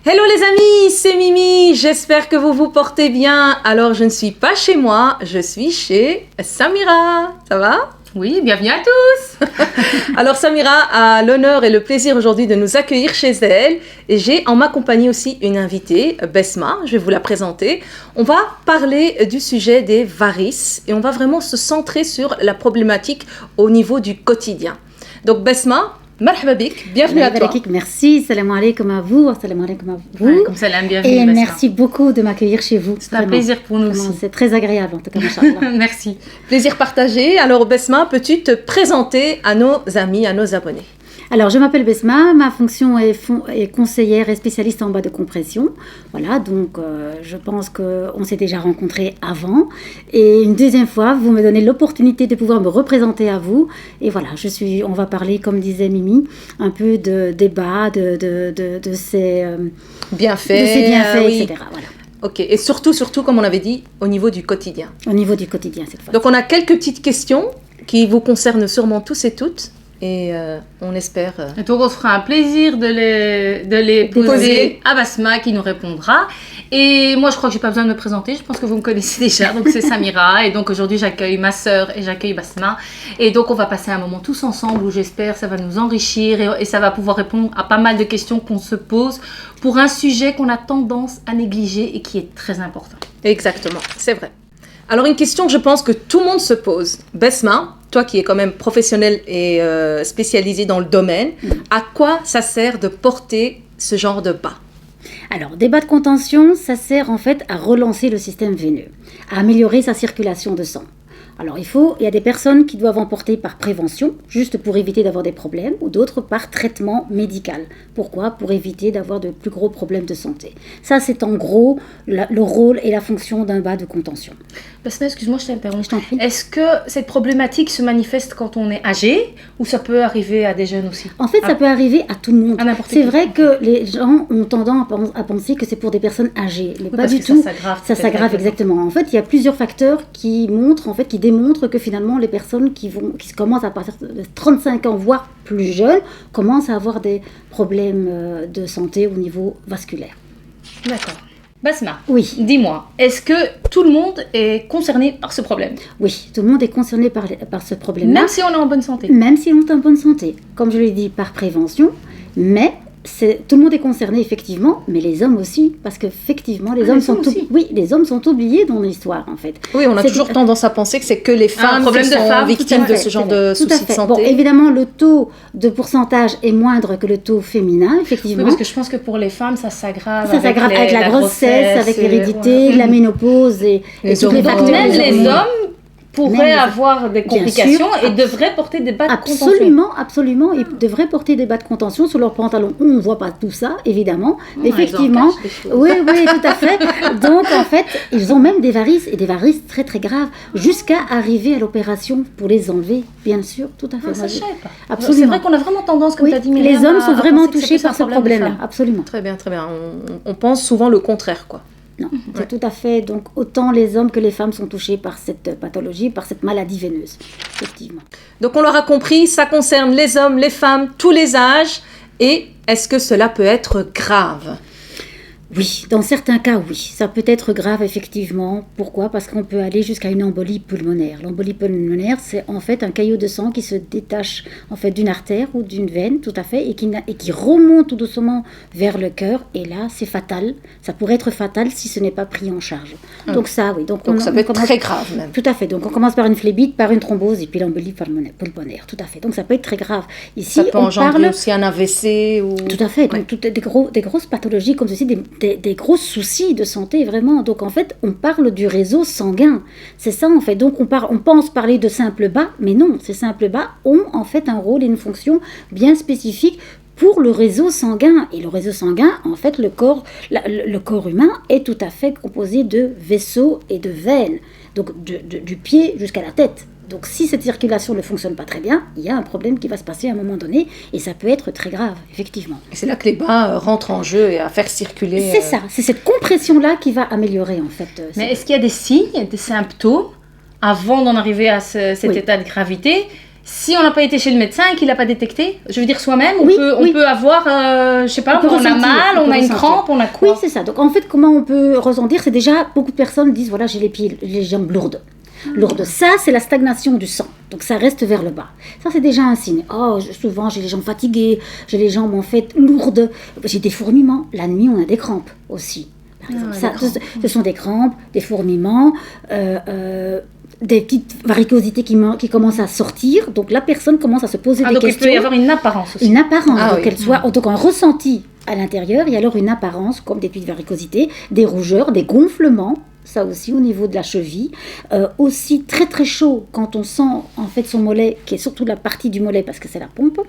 Hello les amis, c'est Mimi, j'espère que vous vous portez bien. Alors je ne suis pas chez moi, je suis chez Samira, ça va ? Oui, bienvenue à tous. Alors Samira a l'honneur et le plaisir aujourd'hui de nous accueillir chez elle et j'ai en ma compagnie aussi une invitée, Besma, je vais vous la présenter. On va parler du sujet des varices et on va vraiment se centrer sur la problématique au niveau du quotidien. Donc Besma, marhaba bik, bienvenue à toi. Merci, salam alaikum à vous, salam alaikum à vous. Alaikum salam, bienvenue. Et merci beaucoup de m'accueillir chez vous. C'est un plaisir pour nous aussi. C'est très agréable en tout cas, machallah. Merci. Plaisir partagé. Alors Besma, peux-tu te présenter à nos amis, à nos abonnés ? Alors, je m'appelle Besma, ma fonction est conseillère et spécialiste en bas de compression. Voilà, donc je pense qu'on s'est déjà rencontrés avant. Et une deuxième fois, vous me donnez l'opportunité de pouvoir me représenter à vous. Et voilà, on va parler, comme disait Mimi, un peu de débat, de ces bienfaits, oui. etc. Voilà. Ok, et surtout, comme on avait dit, au niveau du quotidien. Au niveau du quotidien, cette fois. Donc, on a quelques petites questions qui vous concernent sûrement tous et toutes. Et on espère... Et donc, on se fera un plaisir de les poser à Basma qui nous répondra. Et moi, je crois que j'ai pas besoin de me présenter. Je pense que vous me connaissez déjà. Donc, c'est Samira. Et donc, aujourd'hui, j'accueille ma sœur et j'accueille Basma. Et donc, on va passer un moment tous ensemble où j'espère ça va nous enrichir et ça va pouvoir répondre à pas mal de questions qu'on se pose pour un sujet qu'on a tendance à négliger et qui est très important. Exactement, c'est vrai. Alors, une question que je pense que tout le monde se pose. Besma, toi qui es quand même professionnelle et spécialisée dans le domaine, à quoi ça sert de porter ce genre de bas ? Alors, des bas de contention, ça sert en fait à relancer le système veineux, à améliorer sa circulation de sang. Alors, il y a des personnes qui doivent en porter par prévention, juste pour éviter d'avoir des problèmes, ou d'autres par traitement médical. Pourquoi ? Pour éviter d'avoir de plus gros problèmes de santé. Ça, c'est en gros le rôle et la fonction d'un bas de contention. Basma, excuse-moi, je t'interromps. Je t'en prie. Est-ce que cette problématique se manifeste quand on est âgé ou ça peut arriver à des jeunes aussi ? En fait, ça peut arriver à tout le monde. C'est vrai que les gens ont tendance à penser que c'est pour des personnes âgées. Mais pas du tout. Ça s'aggrave exactement. En fait, il y a plusieurs facteurs qui démontrent que finalement, les personnes qui commencent à partir de 35 ans, voire plus jeunes, commencent à avoir des problèmes de santé au niveau vasculaire. D'accord. Basma, oui. Dis-moi, est-ce que tout le monde est concerné par ce problème ? Oui, tout le monde est concerné par ce problème-là. Même si on est en bonne santé ? Même si on est en bonne santé. Comme je l'ai dit, par prévention, mais... tout le monde est concerné effectivement, mais les hommes aussi, parce qu'effectivement les hommes sont oubliés dans l'histoire en fait. Oui, on a toujours tendance à penser que c'est que les femmes qui sont victimes de ce genre de soucis de santé. Bon, évidemment, le taux de pourcentage est moindre que le taux féminin, effectivement. Oui, parce que je pense que pour les femmes, ça s'aggrave. Ça s'aggrave avec la grossesse, avec l'hérédité, la ménopause et tous les facteurs. Même les hommes pourraient avoir des complications et devraient porter des bas de contention. Absolument, ils devraient porter des bas de contention sur leurs pantalons. On ne voit pas tout ça, évidemment. Mais effectivement, oui, tout à fait. Donc, en fait, ils ont même des varices, et des varices très, très graves, jusqu'à arriver à l'opération pour les enlever, bien sûr, tout à fait. Ça, je ne savais pas. Absolument. C'est vrai qu'on a vraiment tendance, comme tu as dit, les hommes sont vraiment touchés par ce problème-là, absolument. Très bien. On pense souvent le contraire, quoi. Non, c'est tout à fait. Donc, autant les hommes que les femmes sont touchés par cette pathologie, par cette maladie veineuse, effectivement. Donc, on l'aura compris, ça concerne les hommes, les femmes, tous les âges. Et est-ce que cela peut être grave ? Oui, dans certains cas, oui. Ça peut être grave, effectivement. Pourquoi ? Parce qu'on peut aller jusqu'à une embolie pulmonaire. L'embolie pulmonaire, c'est en fait un caillot de sang qui se détache en fait d'une artère ou d'une veine, tout à fait, et qui remonte tout doucement vers le cœur. Et là, c'est fatal. Ça pourrait être fatal si ce n'est pas pris en charge. Donc ça, oui. Donc ça peut être très grave, même. Tout à fait. Donc on commence par une phlébite, par une thrombose et puis l'embolie pulmonaire. Tout à fait. Donc ça peut être très grave. Ici, ça peut engendrer aussi un AVC ou... Tout à fait. Donc des grosses pathologies comme ceci, des gros soucis de santé, vraiment. Donc, en fait, on parle du réseau sanguin. C'est ça, en fait. Donc, on pense parler de simples bas, mais non, ces simples bas ont, en fait, un rôle et une fonction bien spécifique pour le réseau sanguin. Et le réseau sanguin, en fait, le corps humain est tout à fait composé de vaisseaux et de veines. Donc, du pied jusqu'à la tête. Donc, si cette circulation ne fonctionne pas très bien, il y a un problème qui va se passer à un moment donné et ça peut être très grave, effectivement. Et c'est là que les bas rentrent en jeu et à faire circuler... C'est ça, c'est cette compression-là qui va améliorer, en fait. Mais est-ce qu'il y a des signes, des symptômes, avant d'en arriver à cet état de gravité ? si on n'a pas été chez le médecin et qu'il n'a pas détecté, je veux dire soi-même, Oui, on peut avoir, je sais pas, On peut on a ressentir, mal, on on peut a une ressentir. crampe, on a Oui, quoi? c'est ça. Donc en fait, comment on peut ressentir? C'est déjà, beaucoup de personnes disent, voilà, j'ai les pieds, les jambes lourdes. Lourdes. Ça, c'est la stagnation du sang. Donc ça reste vers le bas. Ça, c'est déjà un signe. Souvent, j'ai les jambes fatiguées, j'ai les jambes en fait lourdes, j'ai des fourmillements. La nuit, on a des crampes aussi. Par exemple, ouais, ça, des crampes. ce sont des crampes, des fourmillements, des petites varicosités qui commencent à sortir. Donc la personne commence à se poser des Donc il questions. peut y avoir une apparence aussi. Une apparence, Ah donc oui. qu'elle soit, donc un ressenti à l'intérieur, et alors une apparence comme des petites varicosités, des rougeurs, des gonflements, ça aussi au niveau de la cheville, aussi très très chaud quand on sent en fait son mollet, qui est surtout la partie du mollet parce que c'est la pompe,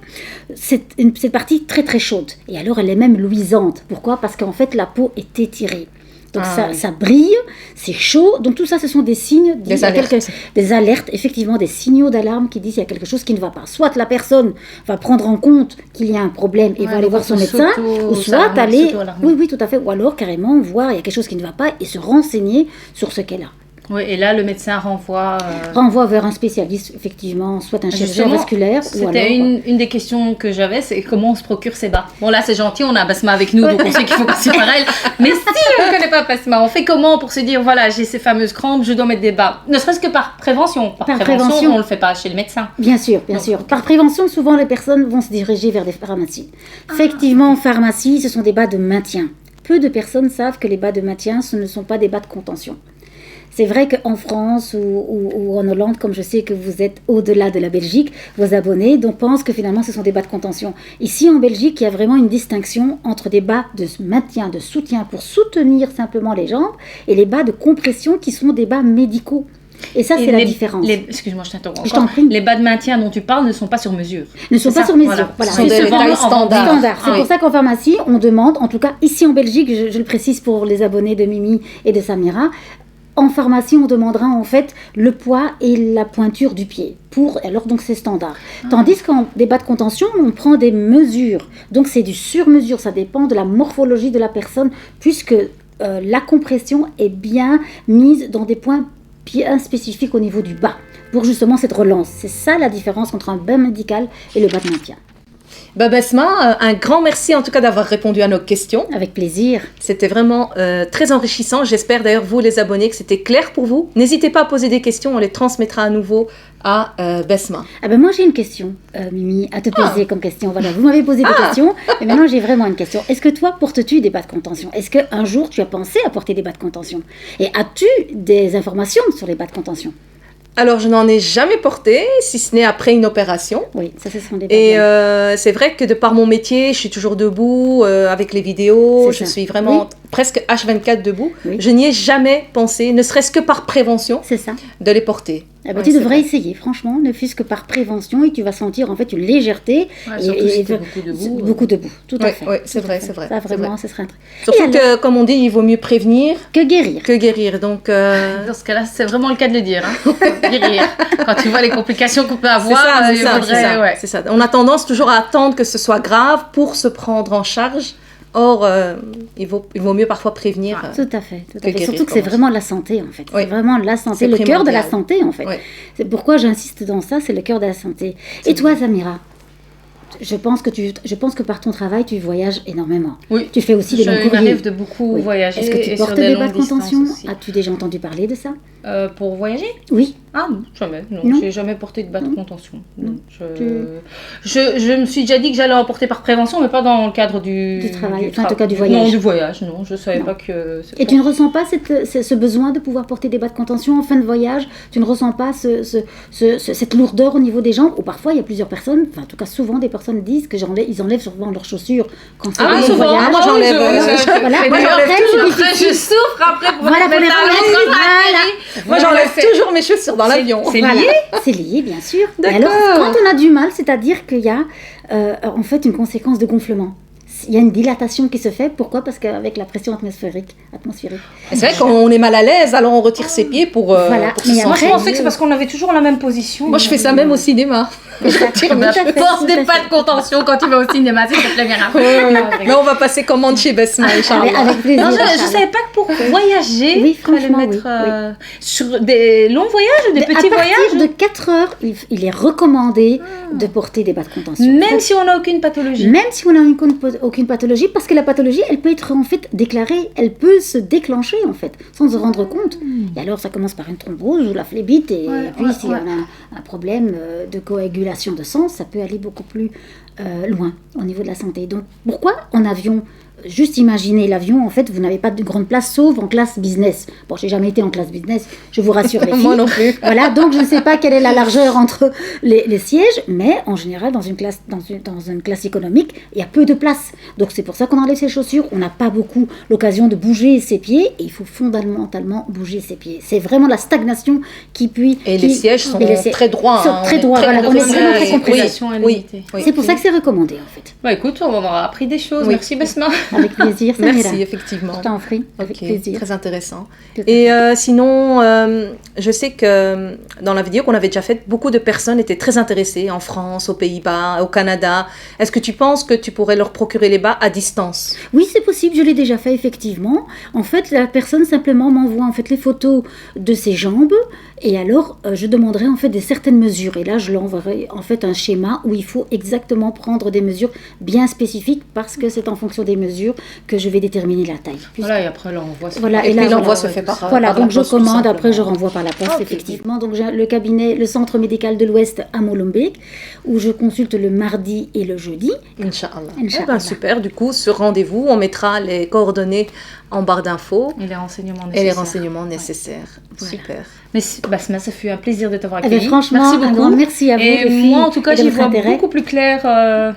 cette partie très très chaude, et alors elle est même luisante. Pourquoi? Parce qu'en fait la peau est étirée. Donc ça brille, c'est chaud. Donc tout ça, ce sont des signes, Des alertes. des alertes, effectivement, des signaux d'alarme qui disent qu'il y a quelque chose qui ne va pas. Soit la personne va prendre en compte qu'il y a un problème et Ouais, va aller donc voir on son médecin, ou soit s'alarme, aller, s'auto-alarmer. oui, tout à fait, ou alors carrément voir il y a quelque chose qui ne va pas et se renseigner sur ce qu'elle a. Oui, et là, le médecin renvoie. Renvoie vers un spécialiste, effectivement, soit un chirurgien Justement, vasculaire, ou C'était alors... une des questions que j'avais, c'est comment on se procure ces bas. Bon, là, c'est gentil, on a Basma avec nous, donc on sait qu'il faut passer par elle. Mais si on ne connaît pas Basma, on fait comment pour se dire, voilà, j'ai ces fameuses crampes, je dois mettre des bas? Ne serait-ce que par prévention. Par prévention, on ne le fait pas chez le médecin. Bien sûr, bien Donc, sûr. Par prévention, souvent les personnes vont se diriger vers des pharmacies. Effectivement, en pharmacie, ce sont des bas de maintien. Peu de personnes savent que les bas de maintien, ce ne sont pas des bas de contention. C'est vrai qu'en France ou en Hollande, comme je sais que vous êtes au-delà de la Belgique, vos abonnés donc pensent que finalement ce sont des bas de contention. Ici en Belgique, il y a vraiment une distinction entre des bas de maintien, de soutien pour soutenir simplement les jambes, et les bas de compression qui sont des bas médicaux. Et ça, c'est la différence. Excuse-moi, je t'interromps. Je t'en encore. prie. Les bas de maintien dont tu parles ne sont pas sur mesure. Ne sont C'est pas ça, sur mesure. voilà. Voilà. Ce sont Ils des se vendent tailles en standards. Standard. C'est Ah pour oui. ça qu'en pharmacie, on demande, en tout cas ici en Belgique, je le précise pour les abonnés de Mimi et de Samira, en pharmacie, on demandera en fait le poids et la pointure du pied. Alors donc c'est standard. Tandis qu'en débat de contention, on prend des mesures. Donc c'est du sur-mesure, ça dépend de la morphologie de la personne, puisque la compression est bien mise dans des points bien spécifiques au niveau du bas, pour justement cette relance. C'est ça la différence entre un bas médical et le bas de maintien. Basma, un grand merci en tout cas d'avoir répondu à nos questions. Avec plaisir. C'était vraiment très enrichissant. J'espère d'ailleurs, vous les abonnés, que c'était clair pour vous. N'hésitez pas à poser des questions, on les transmettra à nouveau à Basma. Ah ben moi j'ai une question, Mimi, à te poser comme question. Voilà, vous m'avez posé des questions, mais maintenant j'ai vraiment une question. Est-ce que toi, portes-tu des bas de contention? Est-ce qu'un jour tu as pensé à porter des bas de contention? Et as-tu des informations sur les bas de contention? Alors, je n'en ai jamais porté, si ce n'est après une opération. Oui, ça ce sont des Et bases. c'est vrai que de par mon métier, je suis toujours debout avec les vidéos, C'est je ça. suis vraiment Oui. presque H24 debout. Oui. Je n'y ai jamais pensé, ne serait-ce que par prévention, C'est ça. de les porter. Ah ben, Ouais, tu c'est devrais vrai. essayer, franchement, ne fût-ce que par prévention, et tu vas sentir en fait une légèreté. Ouais, surtout si t'es beaucoup debout. Beaucoup debout, tout à Ouais, fait. ouais, c'est Tout à vrai, fait. c'est vrai, Ça c'est vraiment, ce serait un truc. Surtout Et que, comme on dit, il vaut mieux prévenir Que guérir. que guérir. Donc, Dans ce cas-là, c'est vraiment le cas de le dire. Hein. Guérir. Quand tu vois les complications qu'on peut c'est avoir, ça, il c'est ça, faudrait- c'est ça, ouais. c'est ça. On a tendance toujours à attendre que ce soit grave pour se prendre en charge. Or, il vaut mieux parfois prévenir. Tout à fait, tout à Que fait. guérir, Surtout que c'est comme on vraiment la santé en fait. Oui. C'est vraiment la santé, C'est le cœur de la primordial. santé en fait. Oui. C'est pourquoi j'insiste dans ça, c'est le cœur de la santé. Et toi, Samira, je pense que par ton travail, tu voyages énormément. Oui. Tu fais aussi des longs Il courriers. m'arrive de beaucoup Oui. voyager. Est-ce que tu et portes sur des des bas longues de contention? distances aussi. As-tu déjà entendu parler de ça? Pour voyager? Oui. Ah non, jamais. Non, Non. j'ai jamais porté de bas de Non. contention. Non. Je me suis déjà dit que j'allais en porter par prévention, mais pas dans le cadre du travail, enfin, en tra- tout cas du Non, voyage. du voyage, non. Je savais Non. pas que... Et tu ne ressens pas ce besoin de pouvoir porter des bas de contention en fin de voyage? Tu ne ressens pas cette lourdeur au niveau des jambes? Ou parfois, il y a plusieurs personnes, enfin en tout cas souvent des personnes disent qu'ils enlèvent souvent leurs chaussures quand c'est Ah, un souvent. voyage. Moi, j'enlève, Voilà. Et Moi, puis j'enlève après, toujours. après, je souffre après pour Voilà, pour les mettre la remettre, langue dans la voilà. télé. Moi, j'enlève toujours mes chaussures dans l'avion. C'est Voilà. lié? C'est lié, bien sûr. Et D'accord. alors, quand on a du mal, c'est-à-dire qu'il y a en fait une conséquence de gonflement. Il y a une dilatation qui se fait. Pourquoi? Parce qu'avec la pression atmosphérique. C'est vrai qu'on est mal à l'aise, alors on retire ses pieds pour Voilà. se Mais sentir Moi, je après, pensais que c'est parce qu'on avait toujours la même position. Moi, je fais ça même au cinéma. Porte des pas de contention quand tu vas au cinéma, c'est ça te viendra. Mais on va passer commande chez Besma, Inch'Allah. Avec plaisir. Non, je ne savais pas que pour voyager, Oui, il fallait franchement, mettre sur des longs voyages ou des petits à partir voyages. de 4 heures, il est recommandé de porter des bas de contention. Même si on n'a aucune pathologie. Même si on n'a aucune pathologie, parce que la pathologie, elle peut être en fait déclarée, elle peut se déclencher en fait, sans se rendre compte. Et alors ça commence par une thrombose ou la phlébite, et puis si on a un problème de coagulation de sang, ça peut aller beaucoup plus loin au niveau de la santé. Donc pourquoi en avion? Juste imaginez l'avion, en fait, vous n'avez pas de grande place, sauf en classe business. Bon, j'ai jamais été en classe business, je vous rassure les filles. Moi non plus. Voilà, donc je ne sais pas quelle est la largeur entre les sièges, mais en général, dans une classe économique, il y a peu de place. Donc c'est pour ça qu'on enlève ses chaussures, on n'a pas beaucoup l'occasion de bouger ses pieds, et il faut fondamentalement bouger ses pieds. C'est vraiment la stagnation les sièges sont très droits. Sont très droits, voilà, on est vraiment très compressés. Oui. C'est pour ça que c'est recommandé, en fait. Bah écoute, on aura appris des choses. Oui. Merci Besma. Avec plaisir, Samira. Merci, effectivement. Je t'en prie, avec Ok, plaisir. très intéressant. Tout à Et sinon, je sais que dans la vidéo qu'on avait déjà faite, beaucoup de personnes étaient très intéressées en France, aux Pays-Bas, au Canada. Est-ce que tu penses que tu pourrais leur procurer les bas à distance? Oui, c'est possible, je l'ai déjà fait effectivement. En fait, la personne simplement m'envoie en fait les photos de ses jambes et alors je demanderai en fait des certaines mesures et là je l'enverrai en fait un schéma où il faut exactement prendre des mesures bien spécifiques parce que c'est en fonction des mesures que je vais déterminer la taille. Voilà, et après l'envoi. Voilà, Et là, puis l'envoi voilà, se fait par Voilà, par la donc je poste, tout commande, après je simplement. renvoie par la poste, Ok. effectivement. Donc j'ai le cabinet, le centre médical de l'Ouest à Molenbeek, où je consulte le mardi et le jeudi. Inch'Allah. Inch'Allah. Eh ben, super, du coup, ce rendez-vous, on mettra les coordonnées en barre d'infos Et les renseignements et les nécessaires. renseignements nécessaires. Voilà. Super. Mais Basma, ça fut un plaisir de t'avoir Eh bien, accueilli. franchement, merci un beaucoup. grand merci à vous, Et les filles, moi, en tout cas, et de j'y votre vois intérêt. beaucoup plus clair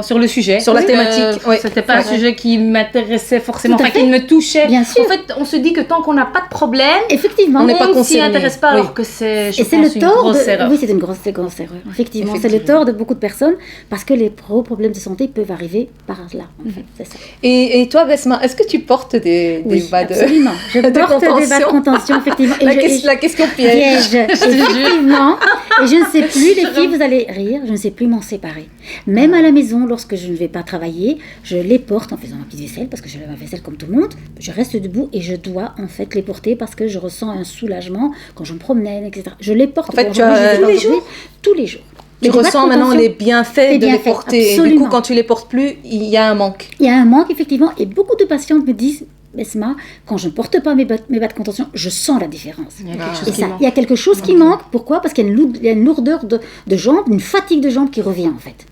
sur le sujet. Sur la Parce que, thématique, oui. C'était pas un C'est vrai. sujet qui m'intéressait forcément, Tout à enfin qui fait. me touchait. Bien sûr. En fait, on se dit que tant qu'on n'a pas de problème, Effectivement. On n'est pas on ne s'y concerné. intéresse pas, Oui. alors que c'est, je Et c'est pense, le une tort grosse de... erreur. Oui, c'est une grosse erreur. Effectivement, c'est le Effectivement. tort de beaucoup de personnes parce que les problèmes de santé peuvent arriver par là. En fait, c'est ça. Et toi, Besma, est-ce que tu portes des Oui, bas de... absolument. Je de porte des bas de contention. contention, effectivement. Et La question piège. effectivement. Et je ne sais plus, les filles, vous allez rire, je ne sais plus m'en séparer. Même à la maison, lorsque je ne vais pas travailler, je les porte en faisant ma petite vaisselle, parce que je fais ma vaisselle comme tout le monde. Je reste debout et je dois en fait les porter parce que je ressens un soulagement quand je me promène, etc. Je les porte. En fait, Bon, tu as- aujourd'hui, je les ai tous les aujourd'hui, tous les jours. Tu Mais des bas de ressens maintenant contention, les bienfaits les de les bienfaits, porter. Et du absolument. coup, quand tu les portes plus, il y a un manque. Il y a un manque, effectivement, et beaucoup de patientes me disent, Besma, quand je ne porte pas mes bas de contention, je sens la différence. Il y a quelque Ah. chose Et qui ça, manque. il y a quelque chose qui manque. Pourquoi? Parce qu'il y a une lourdeur de jambes, une fatigue de jambes qui revient en fait.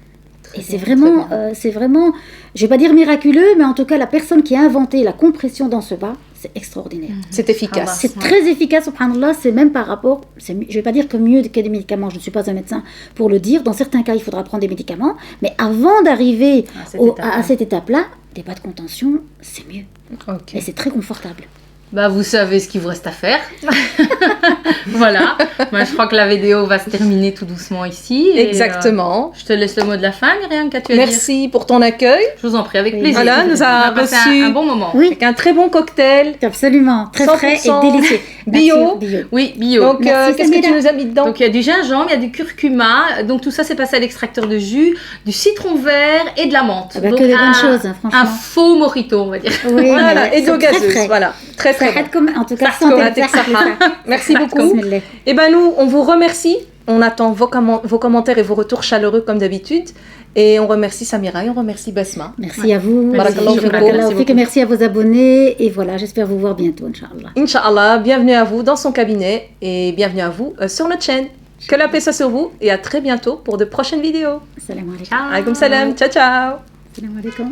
Et c'est vraiment, je vais pas dire miraculeux, mais en tout cas, la personne qui a inventé la compression dans ce bas, c'est extraordinaire. C'est efficace. C'est très efficace, subhanallah, c'est même par rapport, je ne vais pas dire que mieux que des médicaments, je ne suis pas un médecin pour le dire, dans certains cas il faudra prendre des médicaments, mais avant d'arriver à cette étape-là, des bas de contention, c'est mieux. Ok. Et c'est très confortable. Bah, vous savez ce qu'il vous reste à faire. Voilà. Moi, je crois que la vidéo va se terminer tout doucement ici. Et, Exactement. je te laisse le mot de la fin, Myriam, qu'as-tu à dire? Merci pour ton accueil. Je vous en prie, avec Oui. plaisir. Voilà, nous On a passé reçu un bon moment. Oui, avec un très bon cocktail. absolument, très frais et 100% délicieux. bio. Nature, bio. Oui, bio. Donc, Merci, qu'est-ce que tu Samira. nous as mis dedans? Donc il y a du gingembre, il y a du curcuma, donc tout ça c'est passé à l'extracteur de jus, du citron vert et de la menthe. Ah bah, Donc, que des bonnes choses, hein, franchement. un faux mojito, on va dire. Oui, Voilà, mais et d'eau c'est très gazeuse. frais. Voilà, très très bon. صحتكم en tout cas صحتكم santé يعطيك الصحة. Merci beaucoup. بسم الله. Et ben nous, on vous remercie. On attend vos commentaires et vos retours chaleureux comme d'habitude. Et on remercie Samira et on remercie Besma. Merci à vous. Barakallahu Merci, fikum. barakallahu Merci fikum. Merci à vos abonnés et voilà, j'espère vous voir bientôt, Inch'Allah. Inch'Allah, bienvenue à vous dans son cabinet et bienvenue à vous sur notre chaîne. Que la paix soit sur vous et à très bientôt pour de prochaines vidéos. Assalamu alaikum. Ciao. Alaykoum salam, ciao ciao. Assalamu alaikum.